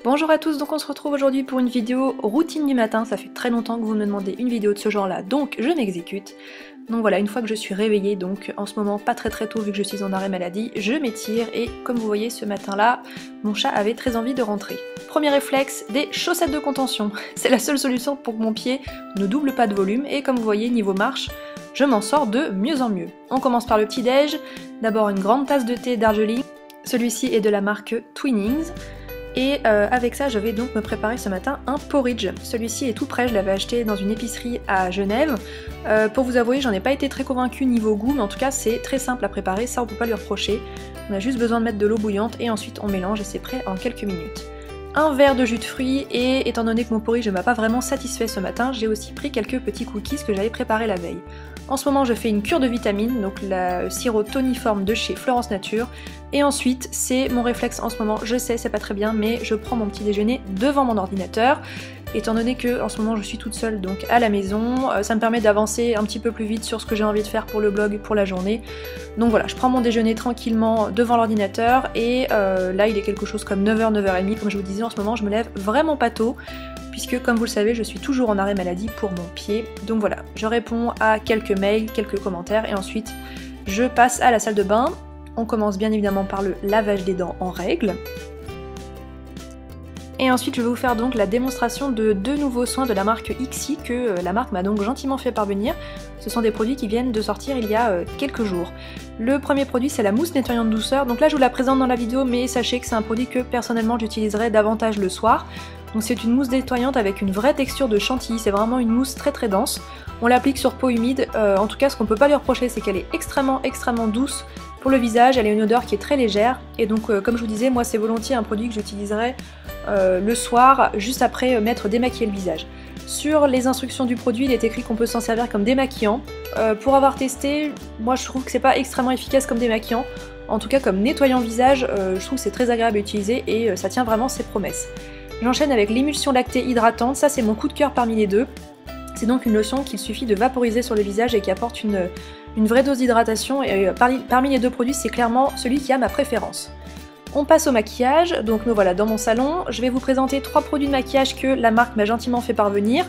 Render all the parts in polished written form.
Bonjour à tous, donc on se retrouve aujourd'hui pour une vidéo routine du matin. Ça fait très longtemps que vous me demandez une vidéo de ce genre là, donc je m'exécute. Donc voilà, une fois que je suis réveillée, donc en ce moment pas très tôt vu que je suis en arrêt maladie, je m'étire et comme vous voyez ce matin là, mon chat avait très envie de rentrer. Premier réflexe, des chaussettes de contention. C'est la seule solution pour que mon pied ne double pas de volume et comme vous voyez niveau marche, je m'en sors de mieux en mieux. On commence par le petit déj, d'abord une grande tasse de thé Darjeeling, celui-ci est de la marque Twinings. Et avec ça, je vais donc me préparer ce matin un porridge. Celui-ci est tout prêt, je l'avais acheté dans une épicerie à Genève. Pour vous avouer, j'en ai pas été très convaincue niveau goût, mais en tout cas c'est très simple à préparer, ça on peut pas lui reprocher. On a juste besoin de mettre de l'eau bouillante et ensuite on mélange et c'est prêt en quelques minutes. Un verre de jus de fruits et étant donné que mon porridge ne m'a pas vraiment satisfait ce matin, j'ai aussi pris quelques petits cookies que j'avais préparés la veille. En ce moment je fais une cure de vitamines, donc le sirop toniforme de chez Florence Nature. Et ensuite, c'est mon réflexe en ce moment, je sais c'est pas très bien, mais je prends mon petit déjeuner devant mon ordinateur. Étant donné que en ce moment je suis toute seule donc à la maison, ça me permet d'avancer un petit peu plus vite sur ce que j'ai envie de faire pour le blog, pour la journée. Donc voilà, je prends mon déjeuner tranquillement devant l'ordinateur et là il est quelque chose comme 9h, 9h30, comme je vous disais en ce moment je me lève vraiment pas tôt, puisque comme vous le savez je suis toujours en arrêt maladie pour mon pied. Donc voilà, je réponds à quelques mails, quelques commentaires et ensuite je passe à la salle de bain. On commence bien évidemment par le lavage des dents en règle. Et ensuite je vais vous faire donc la démonstration de deux nouveaux soins de la marque Ixi que la marque m'a donc gentiment fait parvenir. Ce sont des produits qui viennent de sortir il y a quelques jours. Le premier produit c'est la mousse nettoyante douceur, donc là je vous la présente dans la vidéo mais sachez que c'est un produit que personnellement j'utiliserai davantage le soir. Donc c'est une mousse nettoyante avec une vraie texture de chantilly, c'est vraiment une mousse très dense. On l'applique sur peau humide, en tout cas ce qu'on peut pas lui reprocher c'est qu'elle est extrêmement douce. Pour le visage, elle a une odeur qui est très légère et donc comme je vous disais, moi c'est volontiers un produit que j'utiliserai le soir, juste après m'être démaquillé le visage. Sur les instructions du produit, il est écrit qu'on peut s'en servir comme démaquillant. Pour avoir testé, moi je trouve que c'est pas extrêmement efficace comme démaquillant. En tout cas comme nettoyant visage, je trouve que c'est très agréable à utiliser et ça tient vraiment ses promesses. J'enchaîne avec l'émulsion lactée hydratante, ça c'est mon coup de cœur parmi les deux. C'est donc une lotion qu'il suffit de vaporiser sur le visage et qui apporte une vraie dose d'hydratation et parmi les deux produits c'est clairement celui qui a ma préférence. On passe au maquillage, donc me voilà dans mon salon. Je vais vous présenter trois produits de maquillage que la marque m'a gentiment fait parvenir.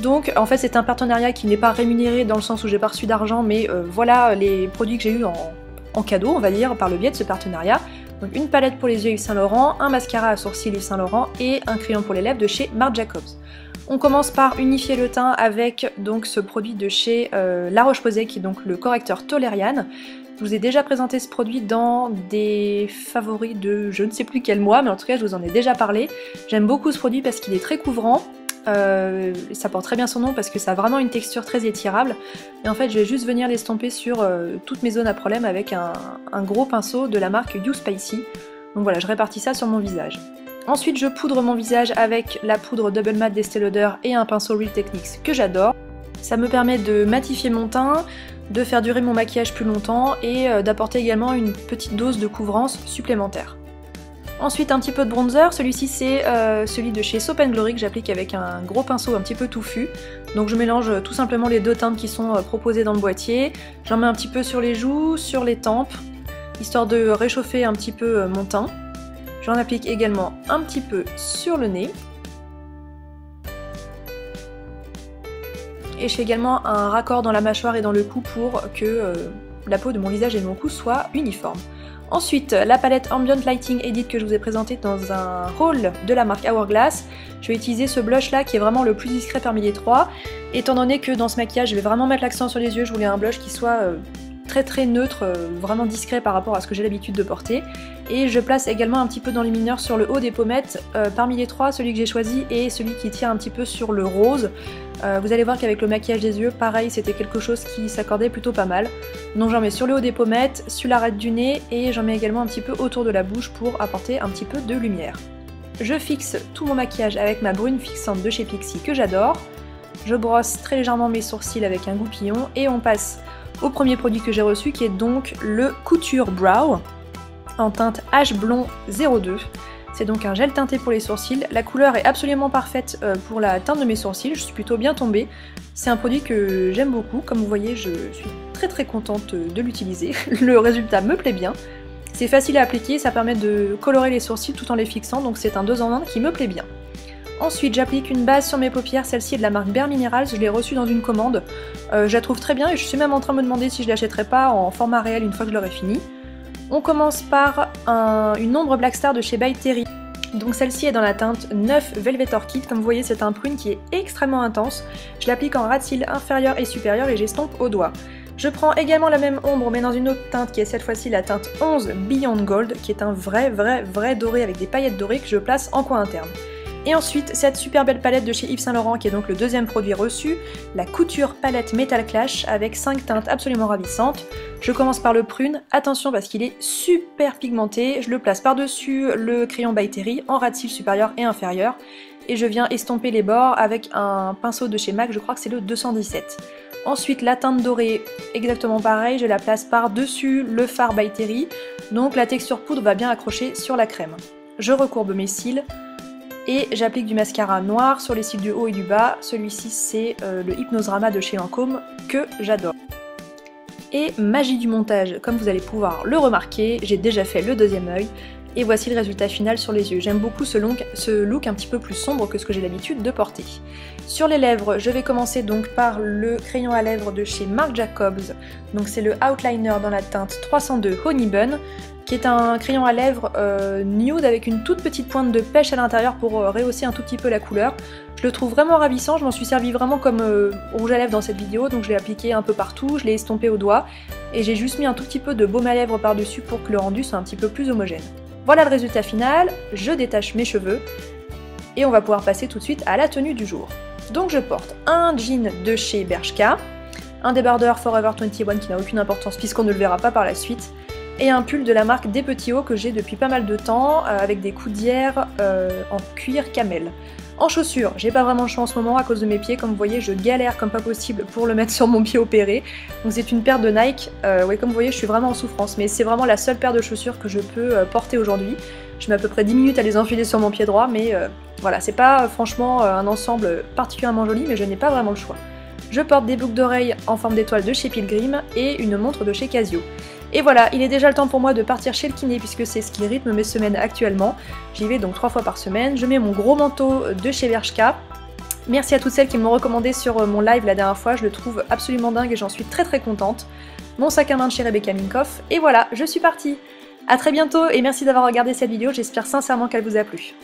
Donc en fait c'est un partenariat qui n'est pas rémunéré dans le sens où j'ai pas reçu d'argent, mais voilà les produits que j'ai eu en cadeau on va dire par le biais de ce partenariat. Donc une palette pour les yeux Yves Saint Laurent, un mascara à sourcils Yves Saint Laurent et un crayon pour les lèvres de chez Marc Jacobs. On commence par unifier le teint avec donc ce produit de chez La Roche-Posay qui est donc le correcteur Toleriane. Je vous ai déjà présenté ce produit dans des favoris de je ne sais plus quel mois, mais en tout cas je vous en ai déjà parlé. J'aime beaucoup ce produit parce qu'il est très couvrant, ça porte très bien son nom parce que ça a vraiment une texture très étirable. Et en fait je vais juste venir l'estomper sur toutes mes zones à problème avec un gros pinceau de la marque You Spicy. Donc voilà, je répartis ça sur mon visage. Ensuite je poudre mon visage avec la poudre Double Matte d'Estée Lauder et un pinceau Real Techniques que j'adore. Ça me permet de matifier mon teint, de faire durer mon maquillage plus longtemps et d'apporter également une petite dose de couvrance supplémentaire. Ensuite un petit peu de bronzer, celui-ci c'est celui de chez Soap & Glory que j'applique avec un gros pinceau un petit peu touffu. Donc je mélange tout simplement les deux teintes qui sont proposées dans le boîtier. J'en mets un petit peu sur les joues, sur les tempes, histoire de réchauffer un petit peu mon teint. J'en applique également un petit peu sur le nez. Et je fais également un raccord dans la mâchoire et dans le cou pour que la peau de mon visage et de mon cou soit uniforme. Ensuite, la palette Ambient Lighting Edit que je vous ai présentée dans un haul de la marque Hourglass. Je vais utiliser ce blush là qui est vraiment le plus discret parmi les trois. Étant donné que dans ce maquillage je vais vraiment mettre l'accent sur les yeux, je voulais un blush qui soit très neutre, vraiment discret par rapport à ce que j'ai l'habitude de porter. Et je place également un petit peu d'enlumineur sur le haut des pommettes. Parmi les trois, celui que j'ai choisi est celui qui tire un petit peu sur le rose. Vous allez voir qu'avec le maquillage des yeux, pareil, c'était quelque chose qui s'accordait plutôt pas mal. Donc j'en mets sur le haut des pommettes, sur l'arête du nez et j'en mets également un petit peu autour de la bouche pour apporter un petit peu de lumière. Je fixe tout mon maquillage avec ma brune fixante de chez Pixi que j'adore. Je brosse très légèrement mes sourcils avec un goupillon et on passe au premier produit que j'ai reçu qui est donc le Couture Brow en teinte H Blond 02. C'est donc un gel teinté pour les sourcils. La couleur est absolument parfaite pour la teinte de mes sourcils, je suis plutôt bien tombée. C'est un produit que j'aime beaucoup, comme vous voyez je suis très contente de l'utiliser, le résultat me plaît bien. C'est facile à appliquer, ça permet de colorer les sourcils tout en les fixant, donc c'est un 2 en 1 qui me plaît bien. Ensuite, j'applique une base sur mes paupières, celle-ci est de la marque Bare Minerals, je l'ai reçue dans une commande. Je la trouve très bien et je suis même en train de me demander si je l'achèterai pas en format réel une fois que je l'aurai fini. On commence par une ombre Black Star de chez By Terry. Donc celle-ci est dans la teinte 9 Velvet Orchid, comme vous voyez c'est un prune qui est extrêmement intense. Je l'applique en ras de cils inférieur et supérieur et j'estompe au doigt. Je prends également la même ombre mais dans une autre teinte qui est cette fois-ci la teinte 11 Beyond Gold, qui est un vrai doré avec des paillettes dorées que je place en coin interne. Et ensuite, cette super belle palette de chez Yves Saint Laurent qui est donc le deuxième produit reçu, la Couture Palette Metal Clash avec 5 teintes absolument ravissantes. Je commence par le prune, attention parce qu'il est super pigmenté, je le place par-dessus le crayon By Terry en ras de cils supérieur et inférieur, et je viens estomper les bords avec un pinceau de chez MAC, je crois que c'est le 217. Ensuite, la teinte dorée, exactement pareil, je la place par-dessus le fard By Terry, donc la texture poudre va bien accrocher sur la crème. Je recourbe mes cils, et j'applique du mascara noir sur les cils du haut et du bas. Celui-ci c'est le Hypnodrama de chez Lancôme que j'adore. Et magie du montage, comme vous allez pouvoir le remarquer, j'ai déjà fait le deuxième œil. Et voici le résultat final sur les yeux. J'aime beaucoup ce look un petit peu plus sombre que ce que j'ai l'habitude de porter. Sur les lèvres, je vais commencer donc par le crayon à lèvres de chez Marc Jacobs. Donc c'est le Outliner dans la teinte 302 Honey Bun, qui est un crayon à lèvres nude avec une toute petite pointe de pêche à l'intérieur pour rehausser un tout petit peu la couleur. Je le trouve vraiment ravissant, je m'en suis servi vraiment comme rouge à lèvres dans cette vidéo, donc je l'ai appliqué un peu partout, je l'ai estompé au doigt, et j'ai juste mis un tout petit peu de baume à lèvres par-dessus pour que le rendu soit un petit peu plus homogène. Voilà le résultat final, je détache mes cheveux, et on va pouvoir passer tout de suite à la tenue du jour. Donc je porte un jean de chez Bershka, un débardeur Forever 21 qui n'a aucune importance puisqu'on ne le verra pas par la suite, et un pull de la marque Des Petits Hauts que j'ai depuis pas mal de temps, avec des coudières en cuir camel. En chaussures, j'ai pas vraiment le choix en ce moment à cause de mes pieds, comme vous voyez je galère comme pas possible pour le mettre sur mon pied opéré. Donc c'est une paire de Nike, ouais, comme vous voyez je suis vraiment en souffrance, mais c'est vraiment la seule paire de chaussures que je peux porter aujourd'hui. Je mets à peu près 10 minutes à les enfiler sur mon pied droit, mais voilà, c'est pas franchement un ensemble particulièrement joli, mais je n'ai pas vraiment le choix. Je porte des boucles d'oreilles en forme d'étoile de chez Pilgrim et une montre de chez Casio. Et voilà, il est déjà le temps pour moi de partir chez le kiné puisque c'est ce qui rythme mes semaines actuellement. J'y vais donc 3 fois par semaine, je mets mon gros manteau de chez Bershka. Merci à toutes celles qui m'ont recommandé sur mon live la dernière fois, je le trouve absolument dingue et j'en suis très contente. Mon sac à main de chez Rebecca Minkoff, et voilà, je suis partie. A très bientôt et merci d'avoir regardé cette vidéo, j'espère sincèrement qu'elle vous a plu.